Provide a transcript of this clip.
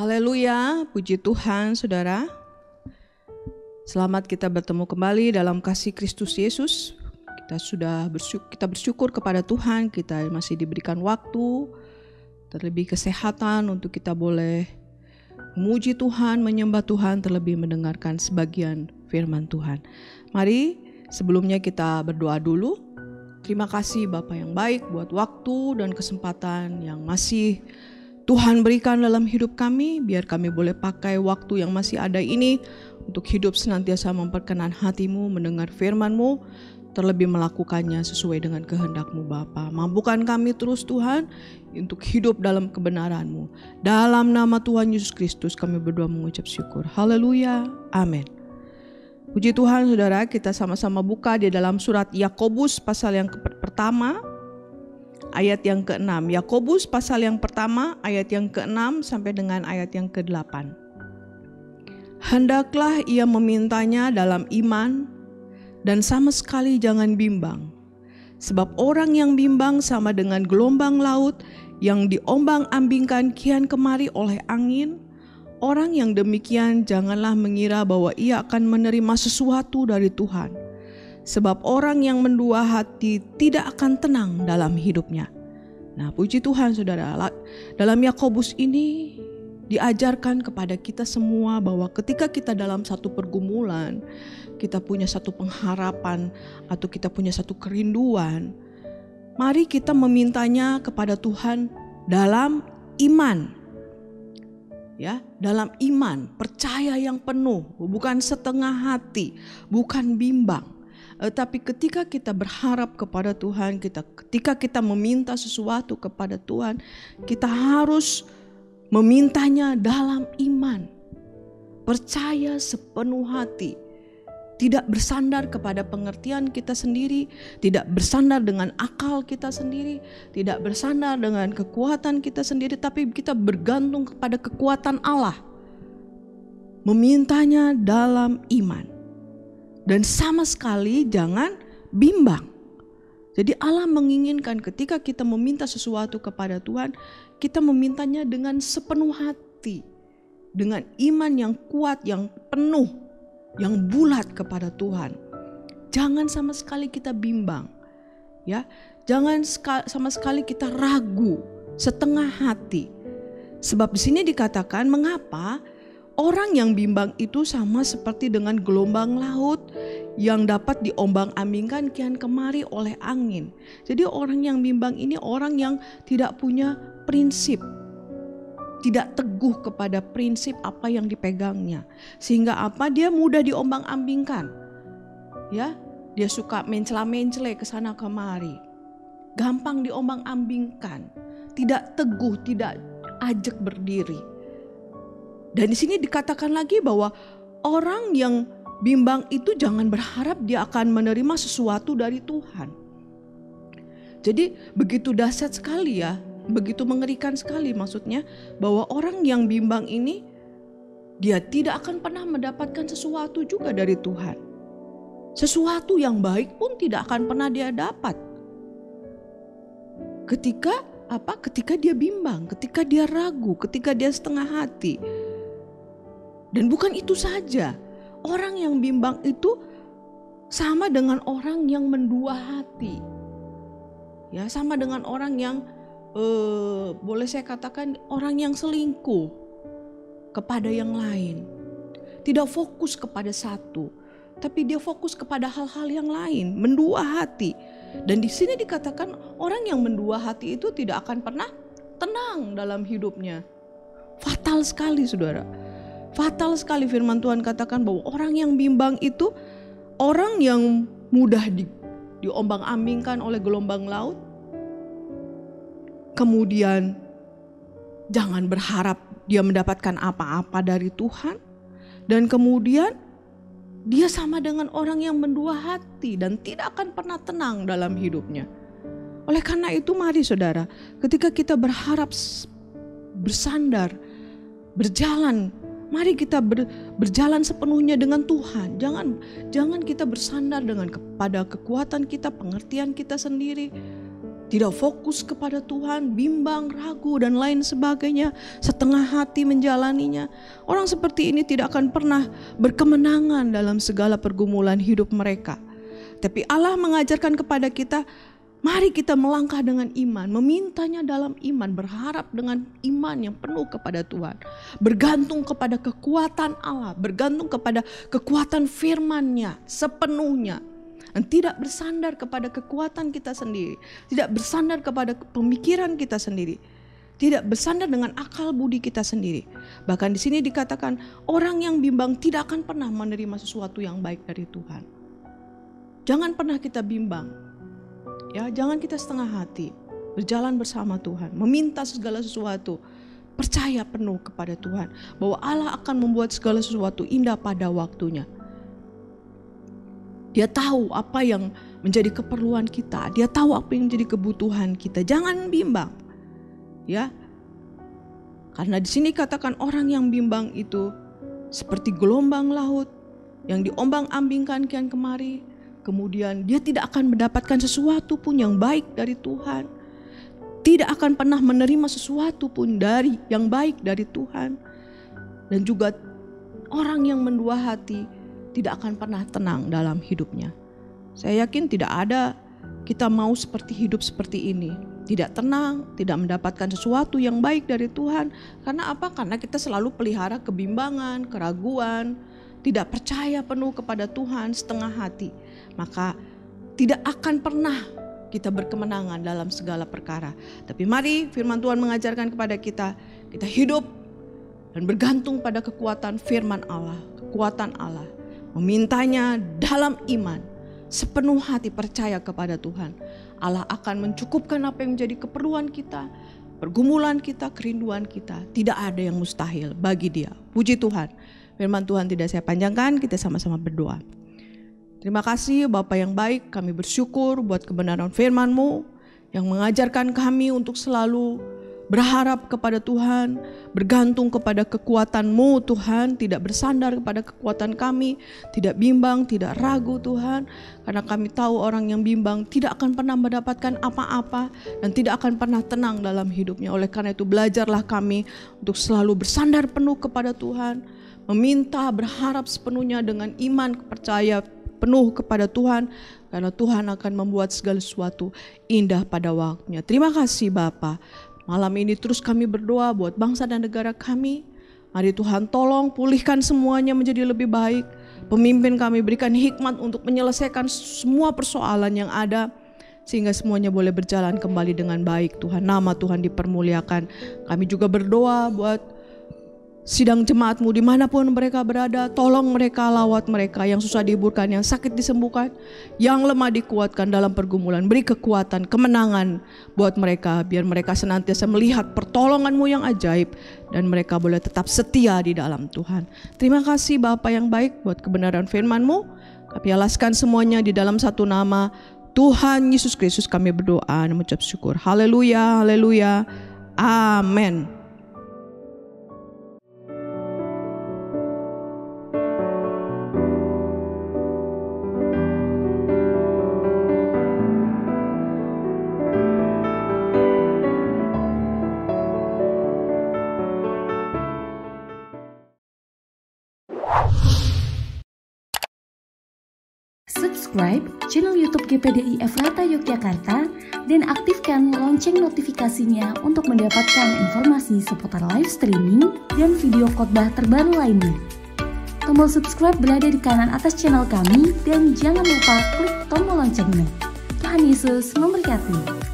Haleluya, puji Tuhan saudara. Selamat kita bertemu kembali dalam kasih Kristus Yesus. Kita bersyukur kepada Tuhan, kita masih diberikan waktu, terlebih kesehatan untuk kita boleh memuji Tuhan, menyembah Tuhan, terlebih mendengarkan sebagian firman Tuhan. Mari sebelumnya kita berdoa dulu. Terima kasih Bapa yang baik buat waktu dan kesempatan yang masih Tuhan berikan dalam hidup kami, biar kami boleh pakai waktu yang masih ada ini untuk hidup senantiasa memperkenan hati-Mu, mendengar firman-Mu, terlebih melakukannya sesuai dengan kehendak-Mu Bapa. Mampukan kami terus Tuhan untuk hidup dalam kebenaran-Mu. Dalam nama Tuhan Yesus Kristus kami berdoa mengucap syukur. Haleluya, amin. Puji Tuhan saudara, kita sama-sama buka di dalam surat Yakobus pasal yang pertama, ayat yang ke-6. Yakobus pasal yang pertama ayat yang ke-6 sampai dengan ayat yang ke-8. Hendaklah ia memintanya dalam iman dan sama sekali jangan bimbang. Sebab orang yang bimbang sama dengan gelombang laut yang diombang-ambingkan kian kemari oleh angin. Orang yang demikian janganlah mengira bahwa ia akan menerima sesuatu dari Tuhan. Sebab orang yang mendua hati tidak akan tenang dalam hidupnya. Nah, puji Tuhan saudara, dalam Yakobus ini diajarkan kepada kita semua bahwa ketika kita dalam satu pergumulan, kita punya satu pengharapan atau kita punya satu kerinduan, mari kita memintanya kepada Tuhan dalam iman. Ya, dalam iman, percaya yang penuh, bukan setengah hati, bukan bimbang. Tapi ketika kita berharap kepada Tuhan, ketika kita meminta sesuatu kepada Tuhan, kita harus memintanya dalam iman. Percaya sepenuh hati. Tidak bersandar kepada pengertian kita sendiri, tidak bersandar dengan akal kita sendiri, tidak bersandar dengan kekuatan kita sendiri, tapi kita bergantung kepada kekuatan Allah. Memintanya dalam iman. Dan sama sekali jangan bimbang. Jadi Allah menginginkan ketika kita meminta sesuatu kepada Tuhan, kita memintanya dengan sepenuh hati. Dengan iman yang kuat, yang penuh, yang bulat kepada Tuhan. Jangan sama sekali kita bimbang. Ya, jangan sama sekali kita ragu, setengah hati. Sebab di sini dikatakan mengapa orang yang bimbang itu sama seperti dengan gelombang laut yang dapat diombang-ambingkan kian kemari oleh angin. Jadi orang yang bimbang ini orang yang tidak punya prinsip, tidak teguh kepada prinsip apa yang dipegangnya. Sehingga dia mudah diombang-ambingkan. Ya, dia suka mencela-mencele ke sana kemari. Gampang diombang-ambingkan, tidak teguh, tidak ajak berdiri. Dan di sini dikatakan lagi bahwa orang yang bimbang itu jangan berharap dia akan menerima sesuatu dari Tuhan. Jadi begitu dahsyat sekali ya, begitu mengerikan sekali maksudnya bahwa orang yang bimbang ini dia tidak akan pernah mendapatkan sesuatu juga dari Tuhan. Sesuatu yang baik pun tidak akan pernah dia dapat. Ketika dia bimbang, ketika dia ragu, ketika dia setengah hati. Dan bukan itu saja, orang yang bimbang itu sama dengan orang yang mendua hati. Ya, sama dengan orang yang boleh saya katakan orang yang selingkuh kepada yang lain. Tidak fokus kepada satu, tapi dia fokus kepada hal-hal yang lain, mendua hati. Dan di sini dikatakan orang yang mendua hati itu tidak akan pernah tenang dalam hidupnya. Fatal sekali saudara. Fatal sekali firman Tuhan katakan bahwa orang yang bimbang itu orang yang mudah diombang-ambingkan oleh gelombang laut. Kemudian jangan berharap dia mendapatkan apa-apa dari Tuhan. Dan kemudian dia sama dengan orang yang mendua hati dan tidak akan pernah tenang dalam hidupnya. Oleh karena itu mari saudara, ketika kita berharap bersandar, berjalan, mari kita berjalan sepenuhnya dengan Tuhan. Jangan kita bersandar kepada kekuatan kita, pengertian kita sendiri. tidak fokus kepada Tuhan, bimbang, ragu, dan lain sebagainya, setengah hati menjalaninya. Orang seperti ini tidak akan pernah berkemenangan dalam segala pergumulan hidup mereka. Tapi Allah mengajarkan kepada kita, mari kita melangkah dengan iman, memintanya dalam iman, berharap dengan iman yang penuh kepada Tuhan. Bergantung kepada kekuatan Allah, bergantung kepada kekuatan firman-Nya sepenuhnya. Dan tidak bersandar kepada kekuatan kita sendiri, tidak bersandar kepada pemikiran kita sendiri, tidak bersandar dengan akal budi kita sendiri. Bahkan di sini dikatakan orang yang bimbang tidak akan pernah menerima sesuatu yang baik dari Tuhan. Jangan pernah kita bimbang, ya, jangan kita setengah hati, berjalan bersama Tuhan, meminta segala sesuatu, percaya penuh kepada Tuhan bahwa Allah akan membuat segala sesuatu indah pada waktunya. Dia tahu apa yang menjadi keperluan kita. Dia tahu apa yang menjadi kebutuhan kita. Jangan bimbang, ya. Karena di sini katakan orang yang bimbang itu seperti gelombang laut yang diombang-ambingkan kian kemari. Kemudian dia tidak akan mendapatkan sesuatu pun yang baik dari Tuhan. Tidak akan pernah menerima sesuatu pun yang baik dari Tuhan. Dan juga orang yang mendua hati tidak akan pernah tenang dalam hidupnya. Saya yakin tidak ada kita mau hidup seperti ini. Tidak tenang, tidak mendapatkan sesuatu yang baik dari Tuhan. Karena apa? Karena kita selalu pelihara kebimbangan, keraguan, tidak percaya penuh kepada Tuhan, setengah hati. Maka tidak akan pernah kita berkemenangan dalam segala perkara. Tapi mari firman Tuhan mengajarkan kepada kita hidup dan bergantung pada kekuatan firman Allah, kekuatan Allah. Memintanya dalam iman, sepenuh hati percaya kepada Tuhan. Allah akan mencukupkan apa yang menjadi keperluan kita, pergumulan kita, kerinduan kita. Tidak ada yang mustahil bagi Dia. Puji Tuhan. Firman Tuhan tidak saya panjangkan, kita sama-sama berdoa. Terima kasih Bapa yang baik, kami bersyukur buat kebenaran firman-Mu yang mengajarkan kami untuk selalu berharap kepada Tuhan, bergantung kepada kekuatan-Mu Tuhan, tidak bersandar kepada kekuatan kami, tidak bimbang, tidak ragu Tuhan. Karena kami tahu orang yang bimbang tidak akan pernah mendapatkan apa-apa dan tidak akan pernah tenang dalam hidupnya. Oleh karena itu belajarlah kami untuk selalu bersandar penuh kepada Tuhan, meminta, berharap sepenuhnya dengan iman, percaya penuh kepada Tuhan. Karena Tuhan akan membuat segala sesuatu indah pada waktunya. Terima kasih Bapa. Malam ini terus kami berdoa buat bangsa dan negara kami. Mari Tuhan tolong pulihkan semuanya menjadi lebih baik. Pemimpin kami berikan hikmat untuk menyelesaikan semua persoalan yang ada. Sehingga semuanya boleh berjalan kembali dengan baik Tuhan. Nama Tuhan dipermuliakan. Kami juga berdoa buat sidang jemaat-Mu dimanapun mereka berada. Tolong mereka, lawat mereka yang susah dihiburkan, yang sakit disembuhkan, yang lemah dikuatkan dalam pergumulan. Beri kekuatan, kemenangan buat mereka, biar mereka senantiasa melihat pertolongan-Mu yang ajaib dan mereka boleh tetap setia di dalam Tuhan. Terima kasih Bapa yang baik buat kebenaran firman-Mu. Kami alaskan semuanya di dalam satu nama Tuhan Yesus Kristus kami berdoa dan mengucap syukur. Haleluya, haleluya, amin. Subscribe channel YouTube GPDI Efrata Yogyakarta dan aktifkan lonceng notifikasinya untuk mendapatkan informasi seputar live streaming dan video khotbah terbaru lainnya. Tombol subscribe berada di kanan atas channel kami dan jangan lupa klik tombol loncengnya. Tuhan Yesus memberkati.